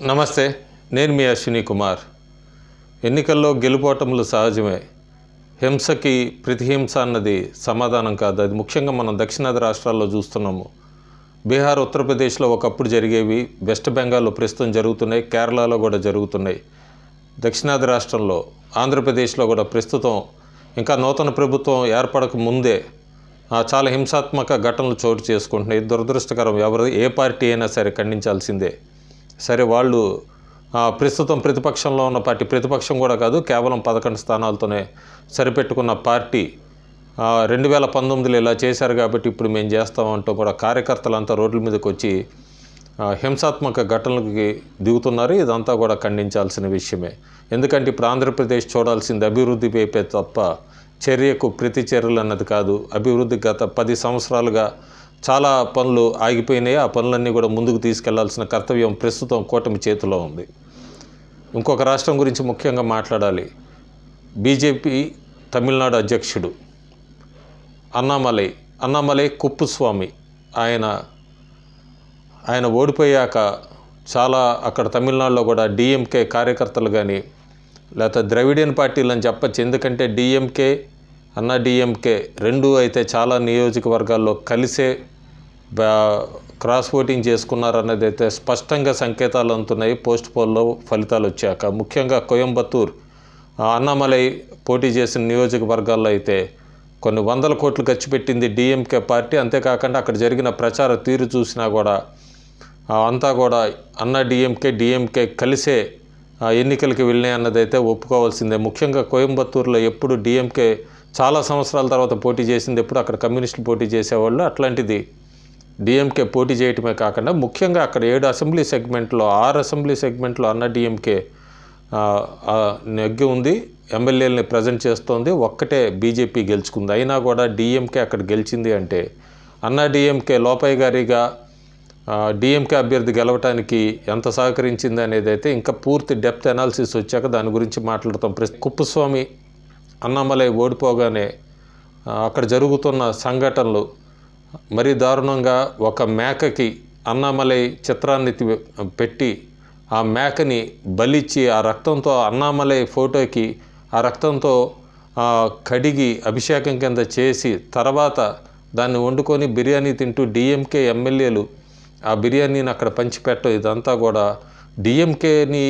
నమస్తే, నేను మీ అశ్విని కుమార్. ఎన్నికల్లో గెలుపోటములు సహజమే. హింసకి ప్రతిహింస అన్నది సమాధానం కాదు. అది ముఖ్యంగా మనం దక్షిణాది రాష్ట్రాల్లో చూస్తున్నాము. బీహార్, ఉత్తరప్రదేశ్లో ఒకప్పుడు జరిగేవి వెస్ట్ బెంగాల్లో ప్రస్తుతం జరుగుతున్నాయి, కేరళలో కూడా జరుగుతున్నాయి. దక్షిణాది రాష్ట్రంలో ఆంధ్రప్రదేశ్లో కూడా ప్రస్తుతం ఇంకా నూతన ప్రభుత్వం ఏర్పడక ముందే చాలా హింసాత్మక ఘటనలు చోటు చేసుకుంటున్నాయి. దురదృష్టకరం. ఏ పార్టీ అయినా సరే ఖండించాల్సిందే. సరే, వాళ్ళు ప్రస్తుతం ప్రతిపక్షంలో ఉన్న పార్టీ, ప్రతిపక్షం కూడా కాదు, కేవలం 11 స్థానాలతోనే సరిపెట్టుకున్న పార్టీ 2019లో ఇలా చేశారు కాబట్టి ఇప్పుడు మేము చేస్తామంటూ కూడా కార్యకర్తలంతా రోడ్ల మీదకి వచ్చి హింసాత్మక ఘటనలకి దిగుతున్నారు. ఇదంతా కూడా ఖండించాల్సిన విషయమే. ఎందుకంటే ఇప్పుడు ఆంధ్రప్రదేశ్ చూడాల్సింది అభివృద్ధి వైపే తప్ప చర్యకు ప్రతి చర్యలు అన్నది కాదు. అభివృద్ధి గత 10 సంవత్సరాలుగా చాలా పనులు ఆగిపోయినాయి. ఆ పనులన్నీ కూడా ముందుకు తీసుకెళ్లాల్సిన కర్తవ్యం ప్రస్తుతం కూటమి చేతిలో ఉంది. ఇంకొక రాష్ట్రం గురించి ముఖ్యంగా మాట్లాడాలి. బీజేపీ తమిళనాడు అధ్యక్షుడు అన్నామలై కుప్పుస్వామి ఆయన ఓడిపోయాక చాలా అక్కడ తమిళనాడులో కూడా డిఎంకే కార్యకర్తలు కానీ లేకపోతే ద్రవిడియన్ పార్టీలు అని చెప్పచ్చు. ఎందుకంటే డిఎంకే డిఎంకే రెండు అయితే చాలా నియోజకవర్గాల్లో కలిసే క్రాస్ ఓటింగ్ చేసుకున్నారన్నది అయితే స్పష్టంగా సంకేతాలు అందుతున్నాయి పోస్ట్ పోల్లో ఫలితాలు వచ్చాక. ముఖ్యంగా కోయంబత్తూర్, అన్నామలై పోటీ చేసిన నియోజకవర్గాల్లో అయితే కొన్ని 100 కోట్లు ఖర్చు పెట్టింది డిఎంకే పార్టీ. అంతేకాకుండా అక్కడ జరిగిన ప్రచార తీరు చూసినా కూడా అంతా కూడా డిఎంకే కలిసే ఎన్నికలకి వెళ్ళినాయి అన్నదైతే ఒప్పుకోవాల్సిందే. ముఖ్యంగా కోయంబత్తూరులో ఎప్పుడు డిఎంకే చాలా సంవత్సరాల తర్వాత పోటీ చేసింది, ఎప్పుడు అక్కడ కమ్యూనిస్టులు పోటీ చేసేవాళ్ళు. అట్లాంటిది డిఎంకే పోటీ చేయటమే కాకుండా ముఖ్యంగా అక్కడ 7 అసెంబ్లీ సెగ్మెంట్లో 6 అసెంబ్లీ సెగ్మెంట్లో డిఎంకే నెగ్గి ఉంది, ఎమ్మెల్యేలని ప్రజెంట్ చేస్తోంది. ఒక్కటే బీజేపీ గెలుచుకుంది. అయినా కూడా డిఎంకే అక్కడ గెలిచింది అంటే డిఎంకే లోపయ్య గారిగా డిఎంకే అభ్యర్థి గెలవటానికి ఎంత సహకరించింది అనేది అయితే ఇంకా పూర్తి డెప్త్ అనాలిసిస్ వచ్చాక దాని గురించి మాట్లాడతాం. కుప్పుస్వామి అన్నామలై ఓడిపోగానే అక్కడ జరుగుతున్న సంఘటనలు మరీ దారుణంగా, ఒక మేకకి అన్నామలై చిత్రాన్ని పెట్టి ఆ మేకని బలిచ్చి ఆ రక్తంతో అన్నామలై ఫోటోకి ఆ రక్తంతో కడిగి అభిషేకం కింద చేసి తర్వాత దాన్ని వండుకొని బిర్యానీ తింటూ డిఎంకే ఎమ్మెల్యేలు ఆ బిర్యానీని అక్కడ పంచిపెట్టడం, ఇదంతా కూడా డిఎంకేని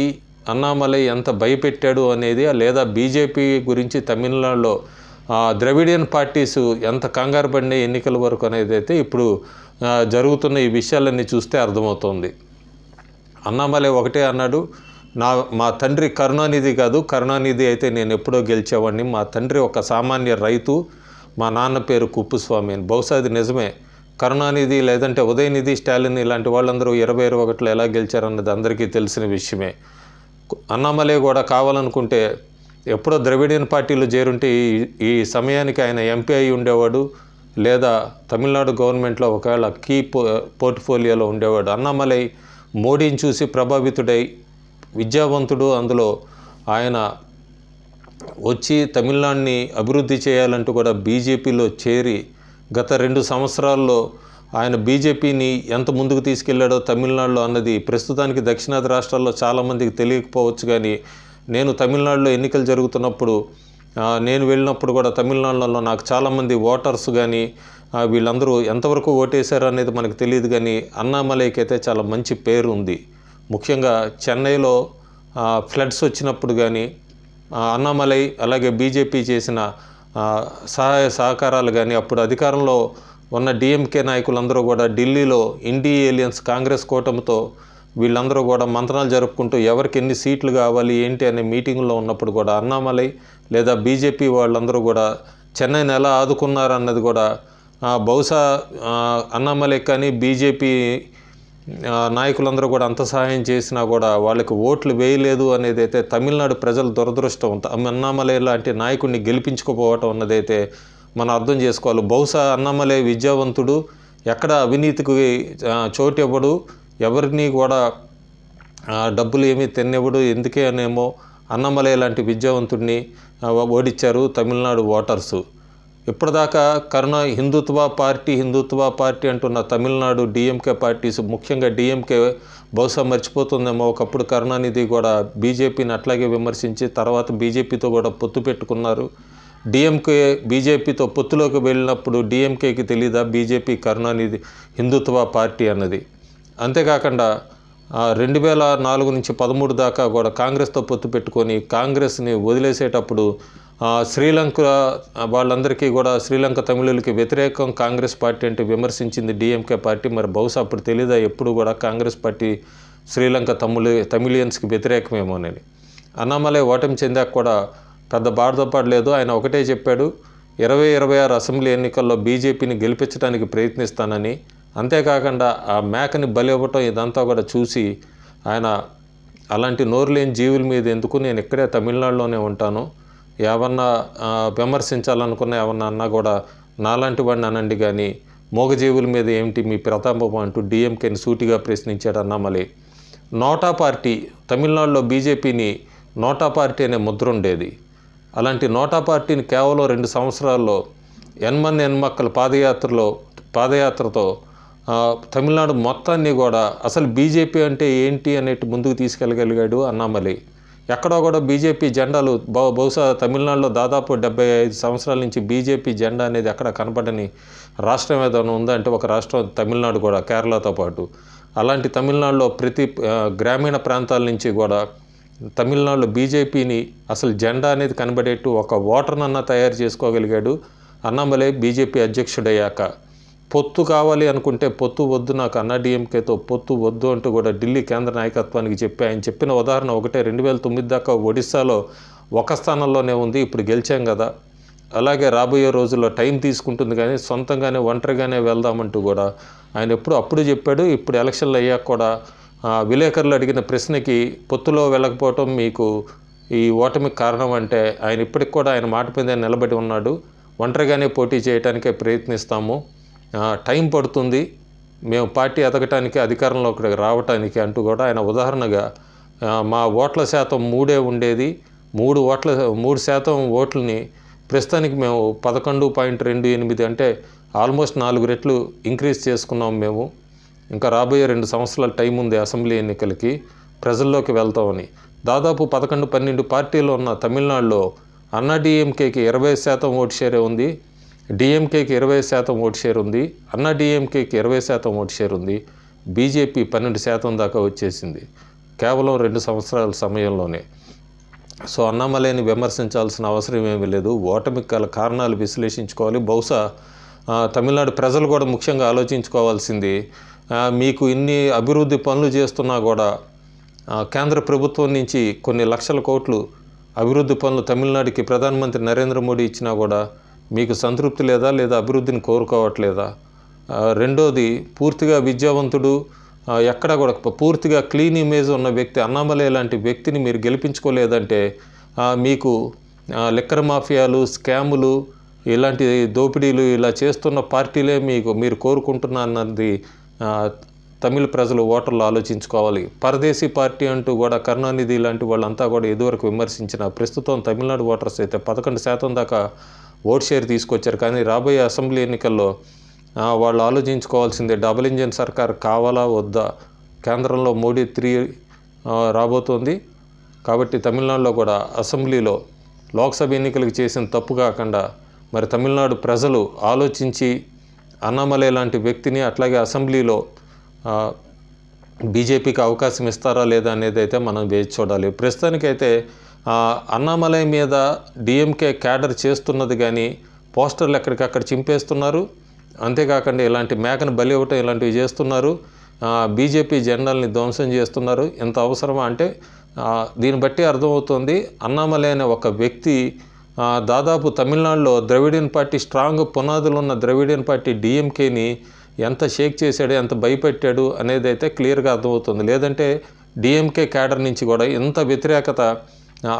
అన్నామలై ఎంత భయపెట్టాడు అనేది, లేదా బీజేపీ గురించి తమిళనాడులో ద్రవిడియన్ పార్టీస్ ఎంత కంగారు పడినాయి ఎన్నికల వరకు అనేది అయితే ఇప్పుడు జరుగుతున్న ఈ విషయాలన్నీ చూస్తే అర్థమవుతోంది. అన్నామలై ఒకటే అన్నాడు, మా తండ్రి కరుణానిధి కాదు, కరుణానిధి అయితే నేను ఎప్పుడో గెలిచేవాడిని, మా తండ్రి ఒక సామాన్య రైతు, మా నాన్న పేరు కుప్పుస్వామి అని. బహుశా అది నిజమే. కరుణానిధి లేదంటే ఉదయనిధి, స్టాలిన్ ఇలాంటి వాళ్ళందరూ 2021లో ఎలా గెలిచారన్నది అందరికీ తెలిసిన విషయమే. అన్నామలై కూడా కావాలనుకుంటే ఎప్పుడో ద్రవిడియన్ పార్టీలో చేరుంటే ఈ సమయానికి ఆయన ఎంపీ అయి ఉండేవాడు, లేదా తమిళనాడు గవర్నమెంట్లో ఒకవేళ కీ పోర్ట్ఫోలియోలో ఉండేవాడు. అన్నామలై మోడీని చూసి ప్రభావితుడై విద్యావంతుడు, అందులో ఆయన వచ్చి తమిళనాడుని అభివృద్ధి చేయాలంటూ కూడా బీజేపీలో చేరి గత 2 సంవత్సరాల్లో ఆయన బీజేపీని ఎంత ముందుకు తీసుకెళ్లాడో తమిళనాడులో అన్నది ప్రస్తుతానికి దక్షిణాది రాష్ట్రాల్లో చాలామందికి తెలియకపోవచ్చు. కానీ నేను తమిళనాడులో ఎన్నికలు జరుగుతున్నప్పుడు నేను వెళ్ళినప్పుడు కూడా తమిళనాడులో నాకు చాలామంది ఓటర్స్ కానీ వీళ్ళందరూ ఎంతవరకు ఓటేశారు అనేది మనకు తెలియదు. కానీ అన్నామలైకి అయితే చాలా మంచి పేరు ఉంది. ముఖ్యంగా చెన్నైలో ఫ్లడ్స్ వచ్చినప్పుడు కానీ అన్నామలై అలాగే బీజేపీ చేసిన సహాయ సహకారాలు కానీ, అప్పుడు అధికారంలో ఉన్న డిఎంకే నాయకులందరూ కూడా ఢిల్లీలో ఇండి ఏలియన్స్ కాంగ్రెస్ కూటమితో వీళ్ళందరూ కూడా మంత్రాలు జరుపుకుంటూ ఎవరికి ఎన్ని సీట్లు కావాలి ఏంటి అనే మీటింగ్లో ఉన్నప్పుడు కూడా అన్నామలై లేదా బీజేపీ వాళ్ళందరూ కూడా చెన్నైని ఎలా ఆదుకున్నారన్నది కూడా బహుశా అన్నామలై కానీ బీజేపీ నాయకులందరూ కూడా అంత సహాయం చేసినా కూడా వాళ్ళకి ఓట్లు వేయలేదు అనేది అయితే తమిళనాడు ప్రజల దురదృష్టం. అన్నామలై లాంటి నాయకుడిని గెలిపించుకోపోవటం అన్నదైతే మనం అర్థం చేసుకోవాలి. బహుశా అన్నామలై విద్యావంతుడు, ఎక్కడ అవినీతికి చోటు ఇవ్వడు, ఎవరిని కూడా డబ్బులు ఏమీ తిన్నివ్వడు. ఎందుకే అనేమో అన్నామలై లాంటి విద్యావంతుడిని ఓడించారు తమిళనాడు ఓటర్సు. ఇప్పటిదాకా హిందుత్వ పార్టీ అంటున్న తమిళనాడు డిఎంకే పార్టీస్, ముఖ్యంగా డిఎంకే బహుశా మర్చిపోతుందేమో, ఒకప్పుడు కరుణానిధి కూడా బీజేపీని అట్లాగే విమర్శించి తర్వాత బీజేపీతో కూడా పొత్తు పెట్టుకున్నారు. డిఎంకే బీజేపీతో పొత్తులోకి వెళ్ళినప్పుడు డిఎంకేకి తెలీదా బీజేపీ కరుణానిధి హిందుత్వ పార్టీ అన్నది. అంతేకాకుండా 2004 నుంచి 13 దాకా కూడా కాంగ్రెస్తో పొత్తు పెట్టుకొని కాంగ్రెస్ని వదిలేసేటప్పుడు శ్రీలంక వాళ్ళందరికీ కూడా శ్రీలంక తమిళులకి వ్యతిరేకం కాంగ్రెస్ పార్టీ అంటే విమర్శించింది డిఎంకే పార్టీ. మరి బహుశా అప్పుడు తెలీదా ఎప్పుడు కూడా కాంగ్రెస్ పార్టీ శ్రీలంక తమిళియన్స్కి వ్యతిరేకమేమోనని. అన్నామలై ఓటమి చెందాక కూడా పెద్ద బాధపడలేదు. ఆయన ఒకటే చెప్పాడు, 2026 అసెంబ్లీ ఎన్నికల్లో బీజేపీని గెలిపించడానికి ప్రయత్నిస్తానని. అంతేకాకుండా ఆ మేకని బలి ఇవ్వటం ఇదంతా కూడా చూసి ఆయన అలాంటి నోరు లేని జీవుల మీద ఎందుకు, నేను ఇక్కడే తమిళనాడులోనే ఉంటాను, ఏమన్నా విమర్శించాలనుకున్న ఏమన్నా అన్నా కూడా నాలాంటి వాడిని అనండి కానీ మూగజీవుల మీద ఏమిటి మీ ప్రతాపం అంటూ డిఎంకేని సూటిగా ప్రశ్నించాడు అన్నామలై. నోటా పార్టీ, తమిళనాడులో బీజేపీని నోటా పార్టీ అనే ముద్ర ఉండేది. అలాంటి నోటా పార్టీని కేవలం 2 సంవత్సరాల్లో ఎన్మన్ ఎన్మక్కల పాదయాత్రతో తమిళనాడు మొత్తాన్ని కూడా అసలు బీజేపీ అంటే ఏంటి అనేటి ముందుకు తీసుకెళ్ళగలిగాడు అన్నామలై. ఎక్కడో కూడా బీజేపీ జెండాలు బహుశా తమిళనాడులో దాదాపు 75 సంవత్సరాల నుంచి బీజేపీ జెండా అనేది ఎక్కడ కనపడని రాష్ట్రం ఏదైనా ఉందంటే ఒక రాష్ట్రం తమిళనాడు కూడా, కేరళతో పాటు. అలాంటి తమిళనాడులో ప్రతి గ్రామీణ ప్రాంతాల నుంచి కూడా తమిళనాడులో బీజేపీని అసలు జెండా అనేది కనబడేట్టు ఒక ఓటర్నన్నా తయారు చేసుకోగలిగాడు అన్నామలై. బీజేపీ అధ్యక్షుడయ్యాక పొత్తు కావాలి అనుకుంటే పొత్తు వద్దు, నాకు అన్నాడీఎంకేతో పొత్తు వద్దు అంటూ కూడా ఢిల్లీ కేంద్ర నాయకత్వానికి చెప్పి ఆయన చెప్పిన ఉదాహరణ ఒకటే. 2009 దాకా ఒడిశాలో ఒక స్థానంలోనే ఉంది, ఇప్పుడు గెలిచాం కదా, అలాగే రాబోయే రోజుల్లో టైం తీసుకుంటుంది కానీ సొంతంగానే ఒంటరిగానే వెళ్దామంటూ కూడా ఆయన అప్పుడు చెప్పాడు. ఇప్పుడు ఎలక్షన్లు అయ్యాక కూడా విలేకరులు అడిగిన ప్రశ్నకి పొత్తులో వెళ్ళకపోవటం మీకు ఈ ఓటమికి కారణం అంటే ఆయన ఇప్పటికి కూడా ఆయన మాట మీద నిలబడి ఉన్నాడు. ఒంటరిగానే పోటీ చేయడానికే ప్రయత్నిస్తాము, టైం పడుతుంది, మేము పార్టీ ఎదగటానికి అధికారంలోకి రావటానికి అంటూ కూడా ఆయన ఉదాహరణగా మా ఓట్ల శాతం 3 ఉండేది, 3% ఓట్లని ప్రస్తుతానికి మేము 11.28 అంటే ఆల్మోస్ట్ 4 రెట్లు ఇంక్రీజ్ చేసుకున్నాం మేము. ఇంకా రాబోయే 2 సంవత్సరాల టైం ఉంది అసెంబ్లీ ఎన్నికలకి, ప్రజల్లోకి వెళ్తామని. దాదాపు 11-12 పార్టీలు ఉన్న తమిళనాడులో అన్నాడీఎంకేకి 20% ఓటు షేరే ఉంది, డిఎంకేకి 20% ఓటు షేర్ ఉంది, అన్నాడీఎంకేకి 20% ఓటు షేర్ ఉంది, బీజేపీ 12% దాకా వచ్చేసింది కేవలం 2 సంవత్సరాల సమయంలోనే. సో అన్నామలైని విమర్శించాల్సిన అవసరం ఏమీ లేదు. ఓటమికి గల కారణాలు విశ్లేషించుకోవాలి. బహుశా తమిళనాడు ప్రజలు కూడా ముఖ్యంగా ఆలోచించుకోవాల్సింది, మీకు ఇన్ని అభివృద్ధి పనులు చేస్తున్నా కూడా కేంద్ర ప్రభుత్వం నుంచి కొన్ని లక్షల కోట్లు అభివృద్ధి పనులు తమిళనాడుకి ప్రధానమంత్రి నరేంద్ర మోడీ ఇచ్చినా కూడా మీకు సంతృప్తి లేదా అభివృద్ధిని కోరుకోవట్లేదా? రెండోది, పూర్తిగా విద్యావంతుడు, ఎక్కడ కూడా పూర్తిగా క్లీన్ ఇమేజ్ ఉన్న వ్యక్తి అన్నామలై లాంటి వ్యక్తిని మీరు గెలిపించుకోలేదంటే మీకు లిక్కర్ మాఫియాలు, స్కాములు, ఇలాంటి దోపిడీలు ఇలా చేస్తున్న పార్టీలే మీరు కోరుకుంటున్నా అన్నది తమిళ ప్రజలు ఓటర్లు ఆలోచించుకోవాలి. పరదేశీ పార్టీ అంటూ కూడా కరుణానిధి లాంటి వాళ్ళంతా కూడా ఇదివరకు విమర్శించిన ప్రస్తుతం తమిళనాడు ఓటర్స్ అయితే 11% దాకా ఓట్ షేర్ తీసుకొచ్చారు. కానీ రాబోయే అసెంబ్లీ ఎన్నికల్లో వాళ్ళు ఆలోచించుకోవాల్సిందే, డబుల్ ఇంజిన్ సర్కార్ కావాలా వద్దా? కేంద్రంలో మోడీ 3 రాబోతోంది కాబట్టి తమిళనాడులో కూడా అసెంబ్లీలో లోక్సభ ఎన్నికలకు చేసిన తప్పు కాకుండా మరి తమిళనాడు ప్రజలు ఆలోచించి అన్నామలై లాంటి వ్యక్తిని అట్లాగే అసెంబ్లీలో బీజేపీకి అవకాశం ఇస్తారా లేదా అనేది అయితే మనం వేచి చూడాలి. ప్రస్తుతానికైతే అన్నామలై మీద డిఎంకే క్యాడర్ చేస్తున్నది కానీ పోస్టర్లు ఎక్కడికక్కడ చింపేస్తున్నారు. అంతేకాకుండా ఇలాంటి మేకను బలి ఇవ్వటం ఇలాంటివి చేస్తున్నారు, బీజేపీ జెండాల్ని ధ్వంసం చేస్తున్నారు. ఎంత అవసరమా అంటే దీన్ని బట్టి అర్థమవుతుంది అన్నామలై అనే ఒక వ్యక్తి దాదాపు తమిళనాడులో ద్రవిడియన్ పార్టీ స్ట్రాంగ్ పునాదులు ఉన్న ద్రవిడియన్ పార్టీ డిఎంకేని ఎంత షేక్ చేశాడు, ఎంత భయపెట్టాడు అనేది అయితే క్లియర్గా అర్థమవుతుంది. లేదంటే డిఎంకే క్యాడర్ నుంచి కూడా ఎంత వ్యతిరేకత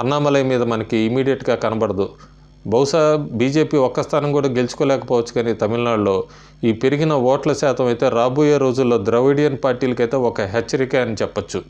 అన్నామలై మీద మనకి ఇమీడియట్గా కనబడదు. బహుశా బీజేపీ ఒక్క స్థానం కూడా గెలుచుకోలేకపోవచ్చు, కానీ తమిళనాడులో ఈ పెరిగిన ఓట్ల శాతం అయితే రాబోయే రోజుల్లో ద్రవిడియన్ పార్టీలకైతే ఒక హెచ్చరిక అని చెప్పచ్చు.